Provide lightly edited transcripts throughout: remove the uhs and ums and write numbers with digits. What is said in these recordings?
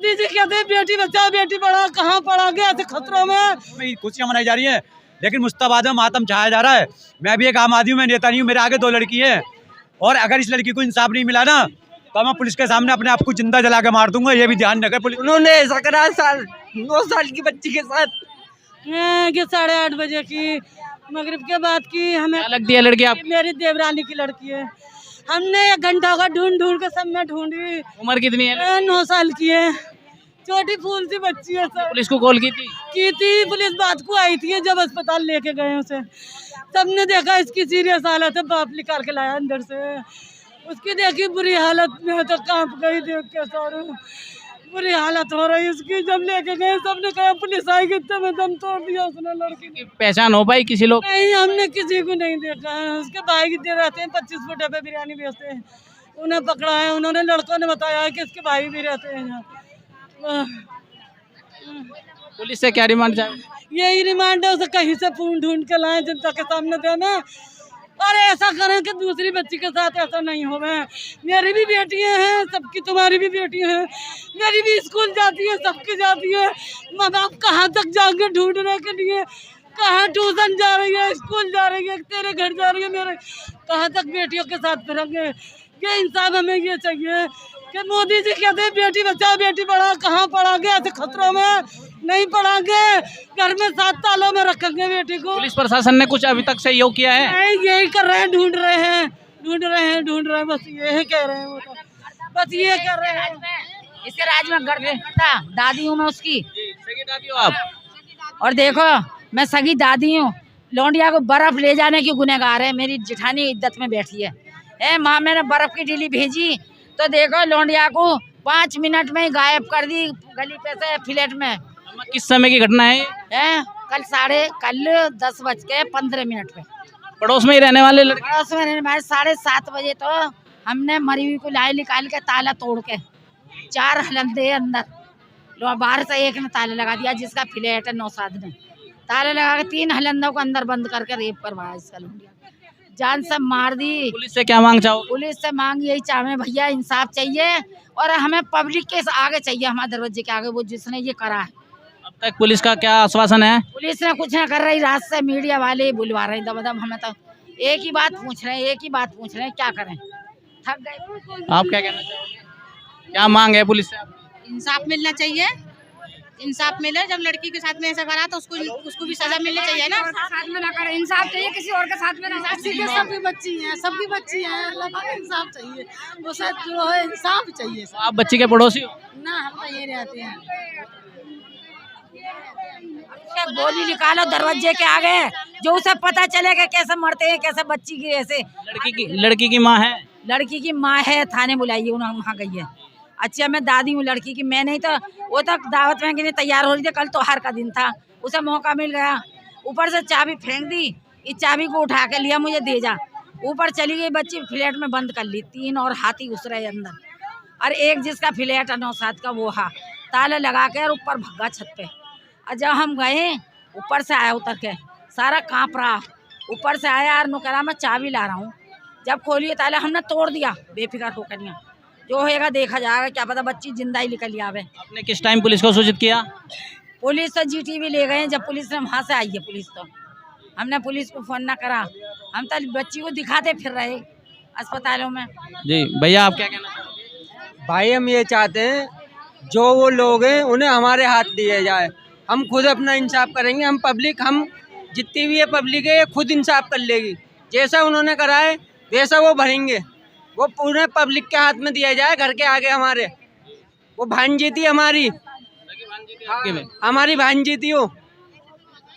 दीदी कहते हैं बेटी बचाओ बेटी पढ़ाओ, कहाँ पढ़ा गया ऐसे खतरों में खुशियाँ मनाई जा रही हैं, लेकिन मुश्ताबाद में मातम छाया जा रहा है। मैं भी एक आम आदमी हूँ, मैं नेता नहीं हूँ, मेरे आगे 2 लड़की हैं और अगर इस लड़की को इंसाफ नहीं मिला ना तो मैं पुलिस के सामने अपने आप को जिंदा जला के मार दूंगा। ये भी ध्यान रखे पुलिस। उन्होंने ऐसा करा 9 साल की बच्ची के साथ। 8:30 बजे की मगरिब के बाद की। हमें क्या लगती है लड़की आप? मेरी देवरानी की लड़की है। हमने 1 घंटा का ढूंढ के सब में ढूंढी। उम्र कितनी है? 9 साल की है, छोटी फूल सी बच्ची है। सर पुलिस को कॉल की थी? पुलिस बात को आई थी जब अस्पताल लेके गए उसे। सबने देखा इसकी सीरियस हालत है, बाप निकाल के लाया अंदर से। उसकी देखी बुरी हालत में तो कांप गई देख के। सर बुरी हालत हो रही उसकी। जब लेके गए सबने कहा पुलिस आएगी, इतने में दम तोड़ दिया उसने लड़की की। पहचान हो पाई किसी लोग? नहीं, हमने किसी को नहीं देखा है। उसके भाई दे रहते हैं 25 फुटे पे बिरयानी बेचते हैं, उन्हें पकड़ा है। उन्होंने लड़कों ने बताया है कि इसके भाई भी रहते हैं यहाँ। पुलिस से क्या डिमांड चाहिए? यही रिमांड है, उसे कहीं से ढूंढ के लाएं, जनता के सामने देना और ऐसा करें कि दूसरी बच्ची के साथ ऐसा नहीं हो। मेरी भी बेटियां हैं, सबकी, तुम्हारी भी बेटियां हैं, मेरी भी स्कूल जाती है, सबकी जाती है। माँ बाप कहाँ तक जाएंगे ढूंढने के लिए? कहाँ ट्यूशन जा रही है, स्कूल जा रही है, तेरे घर जा रही है, मेरे कहाँ तक बेटियों के साथ फिरेंगे? ये इंसाफ हमें ये चाहिए कि मोदी जी कहते हैं बेटी बचाओ बेटी पढ़ाओ, कहाँ पढ़ागे ऐसे खतरों में? नहीं पढ़ागे, घर में 7 तालों में रखेंगे बेटी को। पुलिस प्रशासन ने कुछ अभी तक सहयोग किया है? नहीं, यही कर रहे हैं, ढूंढ रहे हैं, बस यही कह रहे हैं वो तो, बस ये कर रहे हैं। इसके राज में गर्व था, दादी हूँ मैं उसकी। सगी दादी हो आप? और देखो मैं सगी दादी हूँ। लौंडिया को बर्फ ले जाने की गुनहगार है, मेरी जिठानी इद्दत में बैठी है। माँ मैंने बर्फ की ढीली भेजी तो देखो लौंडिया को 5 मिनट में ही गायब कर दी गली पे से फ्लैट में। किस समय की घटना है? कल 10:15 पे पड़ोस में ही रहने वाले लड़के? पड़ोस में रहने वाले 7:30 बजे तो हमने मरी हुई को लाई निकाल के ताला तोड़ के 4 हलंदे अंदर, बाहर से एक ने ताला लगा दिया जिसका फ्लैट है नौसाद ने, ताला लगा के 3 हलंदों को अंदर बंद करके रेप करवाया इसका लौंडिया, जान सब मार दी। पुलिस से क्या मांग चाहो? पुलिस से मांग यही चाहे भैया, इंसाफ चाहिए और हमें पब्लिक के आगे चाहिए, हमारे दरवाजे के आगे, वो जिसने ये करा है। अब तक पुलिस का क्या आश्वासन है? पुलिस ने कुछ नहीं कर रही, रात से मीडिया वाले बुलवा रहे हैं दम। हमें तो एक ही बात पूछ रहे हैं, क्या करें, थक गए। आप क्या कहना चाहोगे? क्या मांग है पुलिस से? इंसाफ मिलना चाहिए, इंसाफ मिले। जब लड़की के साथ में ऐसा करा तो उसको भी सजा मिलनी चाहिए ना। साथ में ना करे, इंसाफ चाहिए, किसी और के साथ में ना। सबकी बच्ची है, अल्लाह का इंसाफ चाहिए, वो सब जो है इंसाफ चाहिए। आप बच्ची के पड़ोसी हो? ना, हम तो ये रहते हैं। गोली निकालो दरवाजे के आगे, जो उसे पता चलेगा कैसे मरते हैं, कैसे बच्ची की ऐसे। लड़की की माँ है? लड़की की माँ है, थाने बुलाइए, उन्हें वहाँ गई है। अच्छा मैं दादी हूँ लड़की की, मैं नहीं तो वो तक दावत में के लिए तैयार हो रही थी, कल त्योहार का दिन था, उसे मौका मिल गया, ऊपर से चाबी फेंक दी, इस चाबी को उठा के लिया, मुझे दे जा, ऊपर चली गई बच्ची, फ्लैट में बंद कर ली। 3 और हाथी घुस रहे अंदर, और एक जिसका फ्लैट है 9-7 का वो ताला लगा के और ऊपर भगा छत पे। और जब हम गए ऊपर से आया उतर के, सारा काँप रहा, ऊपर से आया और नुकरा मैं चाबी ला रहा हूँ, जब खोलिए ताला हमने तोड़ दिया, बेफिक्र होकर नहीं, जो होएगा देखा जाएगा, क्या पता बच्ची जिंदा ही निकल आवे। आपने किस टाइम पुलिस को सूचित किया? पुलिस तो GTV ले गए, जब पुलिस ने वहाँ से आई है पुलिस, तो हमने पुलिस को फोन ना करा, हम तो बच्ची को दिखाते फिर रहे अस्पतालों में। जी भैया आप क्या कहना चाहोगे? भाई हम ये चाहते हैं जो वो लोग हैं उन्हें हमारे हाथ दिए जाए, हम खुद अपना इंसाफ करेंगे। हम पब्लिक, हम जितनी भी है पब्लिक है, ये खुद इंसाफ कर लेगी। जैसा उन्होंने करा है वैसा वो भरेंगे, वो पूरे पब्लिक के हाथ में दिया जाए। घर के आगे हमारे वो भांजी थी, हमारी भांजी थी, वो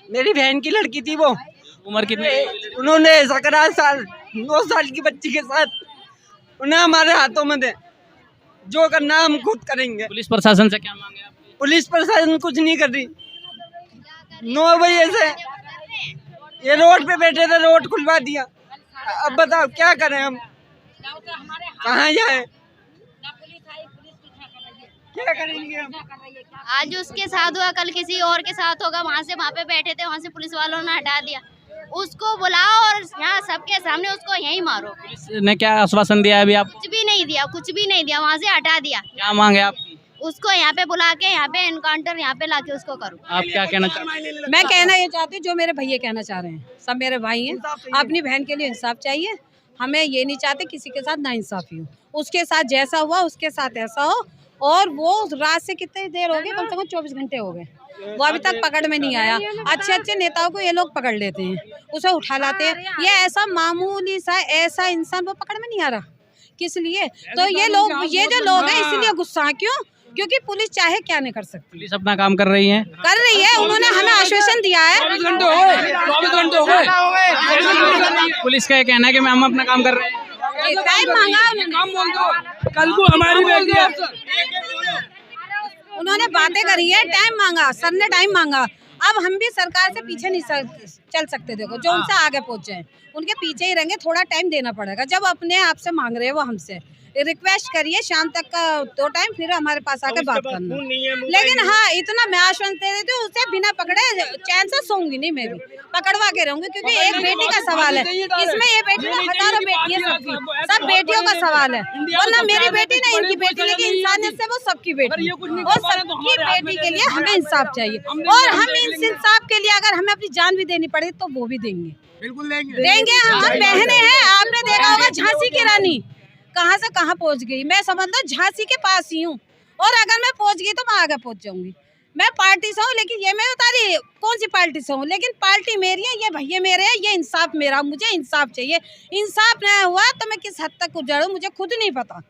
मेरी बहन की लड़की थी। वो उम्र कितनी? उन्होंने ऐसा करा 9 साल की बच्ची के साथ, उन्हें हमारे हाथों में दे, जो करना हम खुद करेंगे। पुलिस प्रशासन से क्या मांगे आपकी? पुलिस प्रशासन कुछ नहीं कर रही। 9 बजे से ये रोड पे बैठे थे, रोड खुलवा दिया। अब बताओ क्या करें हम, कहाँ जाए, क्या करेंगे हम? आज उसके साथ हुआ, कल किसी और के साथ होगा। वहाँ पे बैठे थे, वहाँ से पुलिस वालों ने हटा दिया। उसको बुलाओ और यहाँ सबके सामने उसको यहीं मारो। पुलिस ने क्या आश्वासन दिया है अभी आप? कुछ भी नहीं दिया, वहाँ से हटा दिया। क्या मांग है आपकी? उसको यहाँ पे बुला के यहाँ पे एनकाउंटर यहाँ पे लाके उसको करो। आप क्या कहना चाहते हैं? मैं कहना ये चाहती हूँ जो मेरे भैया कहना चाह रहे हैं, सब मेरे भाई हैं, अपनी बहन के लिए इंसाफ चाहिए। हमें ये नहीं चाहते किसी के साथ नाइंसाफी हो, उसके साथ जैसा हुआ उसके साथ ऐसा हो। और वो रात से कितनी देर हो गई, कम से कम 24 घंटे हो गए, वो अभी तक पकड़ में नहीं आया। अच्छे अच्छे नेताओं को ये लोग पकड़ लेते हैं, उसे उठा लाते हैं। ये ऐसा मामूली सा ऐसा इंसान वो पकड़ में नहीं आ रहा, किस लिए? तो ये जो लोग हैं इसीलिए गुस्सा है। क्यों? क्योंकि पुलिस चाहे क्या नहीं कर सकती। पुलिस अपना काम कर रही है, उन्होंने हमें आश्वासन दिया है। 24 घंटे हो गए। पुलिस का ये कहना है कि हम अपना काम कर रहे हैं। टाइम मांगा कल को हमारी बेटी है। उन्होंने बातें करी है, टाइम मांगा, सर ने टाइम मांगा। अब हम भी सरकार से पीछे नहीं चल सकते। देखो जो उनसे आगे पहुंचे हैं उनके पीछे ही रहेंगे, थोड़ा टाइम देना पड़ेगा। जब अपने आप से मांग रहे हैं वो हमसे, रिक्वेस्ट करिए शाम तक का 2 टाइम, फिर हमारे पास आके बात करना। लेकिन हाँ, इतना मैं आश्वासन दे देती हूँ, उसे बिना पकड़े चैन से सोऊंगी नहीं, मैं भी पकड़वा के रहूंगी। क्योंकि एक बेटी का सवाल है इसमें, ये बेटी ना हजारों बेटी है, सबकी सब बेटियों का सवाल है। और ना मेरी बेटी ना इनकी बेटी, लेकिन इंसानियत से वो सबकी बेटी, और सबकी बेटी के लिए हमें इंसाफ चाहिए। और हम इस इंसाफ के लिए अगर हमें अपनी जान भी देनी पड़े तो वो भी देंगे, बिल्कुल देंगे। हम बहने हैं, आपने देखा होगा झांसी की रानी कहाँ से कहाँ पहुँच गई। मैं समझ लो झांसी के पास ही हूँ, और अगर मैं पहुँच गई तो मैं आगे पहुँच जाऊंगी। मैं पार्टी से हूँ, लेकिन ये मैं बता रही कौन सी पार्टी से हूँ, लेकिन पार्टी मेरी है, ये भैया मेरे हैं, ये इंसाफ मेरा, मुझे इंसाफ चाहिए। इंसाफ नहीं हुआ तो मैं किस हद तक उजड़ूं मुझे खुद नहीं पता।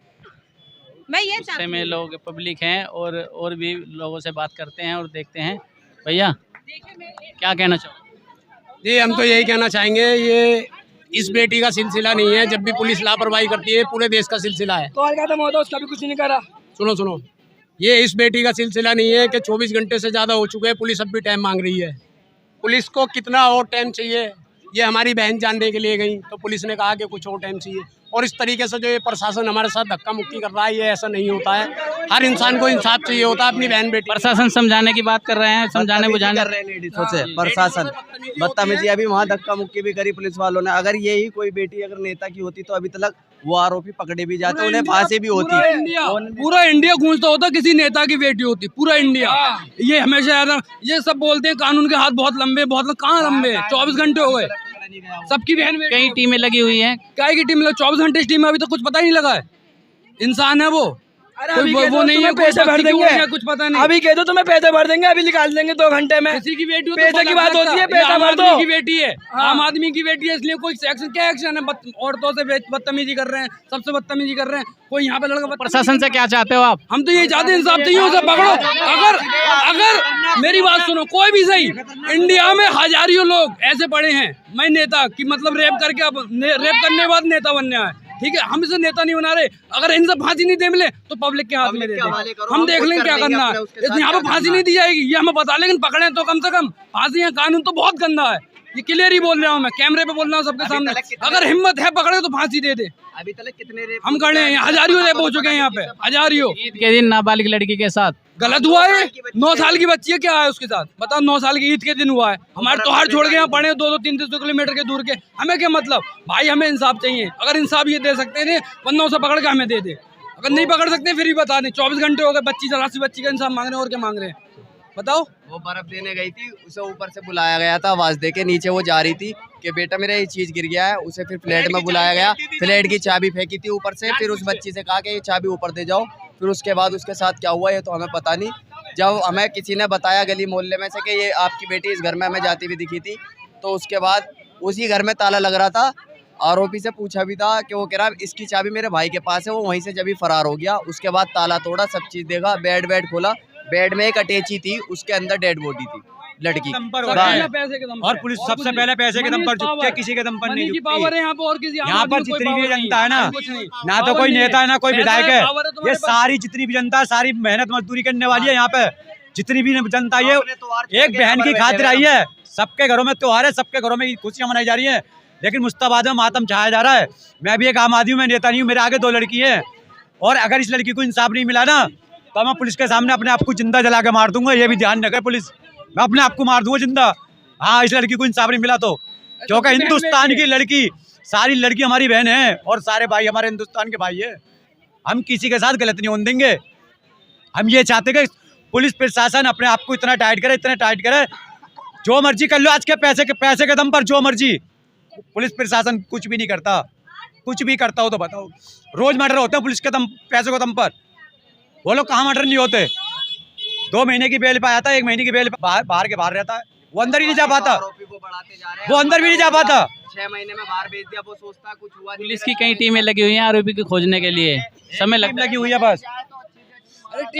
मैं ये चाहती में लोग पब्लिक हैं और भी लोगों से बात करते हैं और देखते हैं। भैया क्या कहना चाहो? जी हम तो यही कहना चाहेंगे, ये इस बेटी का सिलसिला नहीं है। जब भी पुलिस लापरवाही करती है पूरे देश का सिलसिला है। उसका भी कुछ नहीं करा। सुनो, ये इस बेटी का सिलसिला नहीं है कि 24 घंटे से ज़्यादा हो चुके हैं, पुलिस अब भी टाइम मांग रही है। पुलिस को कितना और टाइम चाहिए? ये हमारी बहन जानने के लिए गई तो पुलिस ने कहा कि कुछ और टाइम चाहिए। और इस तरीके से जो ये प्रशासन हमारे साथ धक्का मुक्की कर रहा है, ये ऐसा नहीं होता है। हर इंसान को इंसाफ चाहिए होता है अपनी बहन बेटी। प्रशासन समझाने की बात कर रहे हैं, समझाने बुझाने कर रहे हैं लेडीजों से। प्रशासन बदतमीजी, अभी वहाँ धक्का मुक्की भी करी पुलिस वालों ने। अगर यही कोई बेटी अगर नेता की होती तो अभी तक वो आरोपी पकड़े भी जाते, उन्हें फांसी भी होती। पूरा इंडिया गूंजता होता किसी नेता की बेटी होती, पूरा इंडिया। ये हमेशा ये सब बोलते हैं कानून के हाथ बहुत लंबे, कहाँ लंबे? 24 घंटे हो गए, सबकी बहन कई टीमें लगी हुई हैं। काय की टीम? 24 घंटे इस टीम में अभी तो कुछ पता ही नहीं लगा है। इंसान है वो, वो नहीं है, पैसे भर देंगे, कुछ पता नहीं। अभी कह दो तुम्हें पैसे भर देंगे, अभी निकाल देंगे 2 घंटे में। किसी की बेटी पैसे की बात होती है, पैसा भर दो। की बेटी है, आम आदमी की बेटी है, इसलिए कोई एक्शन, क्या एक्शन है? औरतों से बदतमीजी कर रहे हैं, सबसे बदतमीजी कर रहे हैं। कोई यहाँ पे लड़का। प्रशासन से क्या चाहते हो आप? हम तो ये चाहते हैं इंसाफ चाहिए, उसे पकड़ो। अगर मेरी बात सुनो, कोई भी सही, इंडिया में हजारों लोग ऐसे पड़े हैं, मैं नेता की मतलब रेप करके, अब रेप करने के बाद नेता बनने आए, ठीक है? हम इसे नेता नहीं बना रहे। अगर इनसे फांसी नहीं दे मिले तो पब्लिक के हाथ में दे दे, हम देख लेंगे क्या करना है। यहाँ पे फांसी नहीं दी जाएगी ये हमें पता, लेकिन पकड़े तो कम से कम फांसी है। कानून तो बहुत गंदा है, ये क्लियर ही बोल रहा हूँ मैं, कैमरे पे बोल रहा हूँ सबके सामने। अगर हिम्मत है पकड़े तो फांसी दे दे। अभी तक कितने रेप हम खड़े हैं, हजारियों रेप हो चुके हैं यहाँ पे, हजारियों। ईद के दिन नाबालिग लड़की के साथ गलत हुआ है। 9 साल की बच्ची है, क्या है उसके साथ बताओ? 9 साल की ईद के दिन हुआ है। हमारे त्योहार छोड़ के यहाँ पड़े 200-300 किलोमीटर के दूर के, हमें क्या मतलब? भाई हमें इंसाफ चाहिए। अगर इंसाफ ये दे सकते हैं वरना उसे पकड़ के हमें दे दे। अगर नहीं पकड़ सकते फिर भी बता दें। 24 घंटे हो गए, बच्ची जरासी बच्ची का इंसाफ मांग रहे हैं, और क्या मांग रहे हैं बताओ? वो बर्फ देने गई थी, उसे ऊपर से बुलाया गया था आवाज दे के। नीचे वो जा रही थी कि बेटा मेरा ये चीज गिर गया है, उसे फिर फ्लैट में बुलाया गया, फ्लैट की चाबी फेंकी थी ऊपर से। फिर उस बच्ची से कहा कि ये चाबी ऊपर दे जाओ। फिर उसके बाद उसके साथ क्या हुआ ये तो हमें पता नहीं। जब हमें किसी ने बताया गली मोहल्ले में से कि ये आपकी बेटी इस घर में हमें जाती हुई दिखी थी, तो उसके बाद उसी घर में ताला लग रहा था। आरोपी से पूछा भी था कि वो कह रहा इसकी चाबी मेरे भाई के पास है, वो वहीं से जब भी फरार हो गया। उसके बाद ताला तोड़ा, सब चीज़ देखा, बेड खोला, बेड में एक अटैची थी, उसके अंदर डेड बॉडी थी लड़की। और पुलिस सबसे पहले पैसे के दम पर झुकती है, किसी के दम पर नहीं झुकती। यहाँ पर जितनी भी जनता है ना तो कोई नेता है ना कोई विधायक है, ये सारी जितनी भी जनता, सारी मेहनत मजदूरी करने वाली है। यहाँ पे जितनी भी जनता ये एक बहन की खातिर आई है। सबके घरों में त्योहार है, सबके घरों में खुशियाँ मनाई जा रही है, लेकिन मुश्ताबाद में मातम छाया जा रहा है। मैं भी एक आम आदमी हूँ, मैं नेता नहीं हूँ, मेरे आगे 2 लड़की है। और अगर इस लड़की को इंसाफ नहीं मिला ना तो मैं पुलिस के सामने अपने आप को जिंदा जला के मार दूंगा। ये भी ध्यान रखे पुलिस, मैं अपने आप को मार दूंगा जिंदा। हाँ, इस लड़की को इंसाफ नहीं मिला तो, क्योंकि हिंदुस्तान की लड़की, सारी लड़की हमारी बहन है और सारे भाई हमारे हिंदुस्तान के भाई है। हम किसी के साथ गलत नहीं होने देंगे। हम ये चाहते कि पुलिस प्रशासन अपने आप को इतना टाइट करे, जो मर्जी कर लो आज के पैसे के दम पर, जो मर्जी। पुलिस प्रशासन कुछ भी नहीं करता, कुछ भी करता हो तो बताओ। रोज मर्डर होते हैं पुलिस के दम, पैसे के दम पर। वो लोग कहाँ मर्डर नहीं होते। 2 महीने की बेल पे आया था, 1 महीने की बेल बाहर के बाहर रहता है, वो अंदर ही नहीं जा पाता, वो अंदर भी नहीं जा पाता। 6 महीने में बाहर भेज दिया, वो सोचता कुछ हुआ। पुलिस की कई टीमें लगी हुई हैं आरोपी को खोजने के लिए, समय लगी हुई है बस।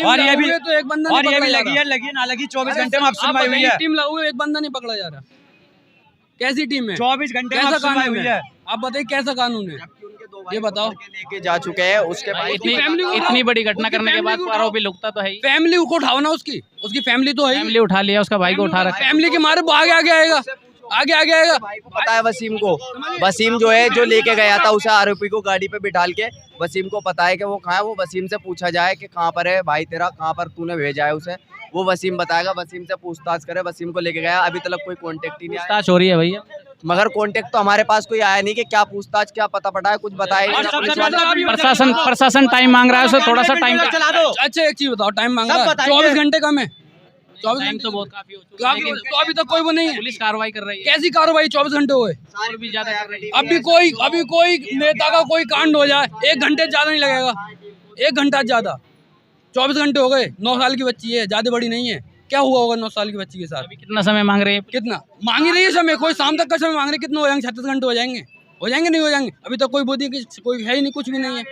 और ये भी तो एक बंदा और ये भी लगी है ना लगी 24 घंटे में अब सुनवाई हुई है। टीम लागू है, एक बंदा नहीं पकड़ा जा रहा। कैसी टीम है? 24 घंटे में अब सुनवाई हुई है। आप बताइए कैसा कानून है, ये बताओ। लेके जा चुके हैं उसके भाई। इतनी बड़ी घटना करने के बाद आरोपी लुकता तो है ही। फैमिली को उठाओ ना, उसकी फैमिली तो है, फैमिली उठा लिया, उसका भाई को उठा रखा। फैमिली के मारे वो आगे आएगा, आगे आएगा। भाई को पता है वसीम को, वसीम जो है जो लेके गया था उसे आरोपी को गाड़ी पे बिठाल के, वसीम को पता है कि वो कहाँ है। वो वसीम से पूछा जाए कि कहाँ पर है भाई तेरा, कहाँ पर तूने भेजा है उसे, वो वसीम बताएगा। वसीम से पूछताछ करे, वसीम को लेके गया। अभी तक कोई कांटेक्ट ही नहीं आया। पूछताछ हो रही है भैया, मगर कांटेक्ट तो हमारे पास कोई आया नहीं कि क्या पूछताछ, क्या पता पड़ा है, कुछ बताया प्रशासन टाइम मांग रहा है, उसे थोड़ा सा टाइम चला दो। अच्छा एक चीज बताओ, टाइम मांग रहा है 24 घंटे कम है। 24 टाइम घंटे तो बहुत काफी हो चुका है, लेकिन तो अभी तक कोई वो नहीं है। पुलिस कार्रवाई कर रही है। कैसी कार्रवाई 24 घंटे हुए? और भी ज्यादा कर रही है। अभी कोई नेता का कोई कांड हो जाए 1 घंटे ज्यादा नहीं लगेगा, 1 घंटा ज्यादा। 24 घंटे हो गए, 9 साल की बच्ची है, ज्यादा बड़ी नहीं है। क्या हुआ होगा 9 साल की बच्ची के साथ? अभी कितना समय मांग रहे हैं? कितना मांग ही रही है समय, कोई शाम तक का समय मांग रहे, कितना हो जाएंगे? 36 घंटे हो जाएंगे नहीं हो जाएंगे? अभी तक कोई बोधी कोई है ही नहीं, कुछ भी नहीं है।